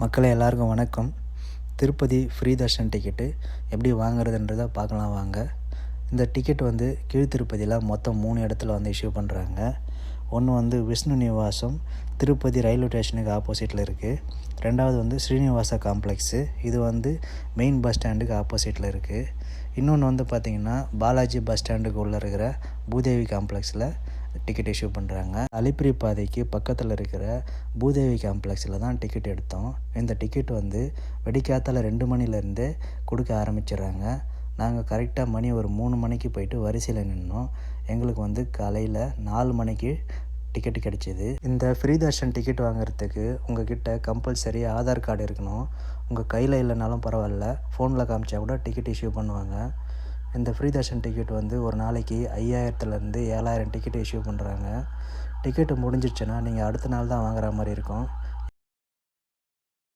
மக்களே எல்லாருக்கும் வணக்கம். திருப்பதி ஃப்ரீ தர்ஷன் டிக்கெட்டு எப்படி வாங்குறதுன்றதை பார்க்கலாம் வாங்க. இந்த டிக்கெட் கீழ் திருப்பதியில் மொத்தம் 3 இடத்துல இஷ்யூ பண்ணுறாங்க. ஒன்று விஷ்ணு நிவாசம் திருப்பதி ரயில்வே ஸ்டேஷனுக்கு ஆப்போசிட்டில் இருக்குது. ரெண்டாவது ஸ்ரீனிவாசா காம்ப்ளெக்ஸு, இது மெயின் பஸ் ஸ்டாண்டுக்கு ஆப்போசிட்டில் இருக்குது. இன்னொன்று பார்த்திங்கன்னா பாலாஜி பஸ் ஸ்டாண்டுக்கு உள்ளே இருக்கிற பூதேவி காம்ப்ளெக்ஸில் டிக்கெட் இஷ்யூ பண்ணுறாங்க. அலிப்பிரி பாதைக்கு பக்கத்தில் இருக்கிற பூதேவி காம்ப்ளெக்ஸில் தான் டிக்கெட் எடுத்தோம். இந்த டிக்கெட் வெடிக்காத்தால 2 மணிலேருந்தே கொடுக்க ஆரம்பிச்சிடுறாங்க. நாங்கள் கரெக்டாக மணி ஒரு 3 மணிக்கு போயிட்டு வரிசையில் நின்னோம். எங்களுக்கு காலையில் 4 மணிக்கு டிக்கெட் கிடச்சிது. இந்த ஃப்ரீ தர்ஷன் டிக்கெட் வாங்குறதுக்கு உங்கள் கிட்ட கம்பல்சரி ஆதார் கார்டு இருக்கணும். உங்கள் கையில் இல்லைனாலும் பரவாயில்ல, ஃபோனில் காமிச்சா கூட டிக்கெட் இஷ்யூ பண்ணுவாங்க. இந்த ஃப்ரீ தர்ஷன் டிக்கெட் ஒரு நாளைக்கு 5000லேருந்து 7000 டிக்கெட் இஷ்யூ பண்ணுறாங்க. டிக்கெட்டு முடிஞ்சிடுச்சுன்னா நீங்கள் அடுத்த நாள் தான் வாங்குற மாதிரி இருக்கும்.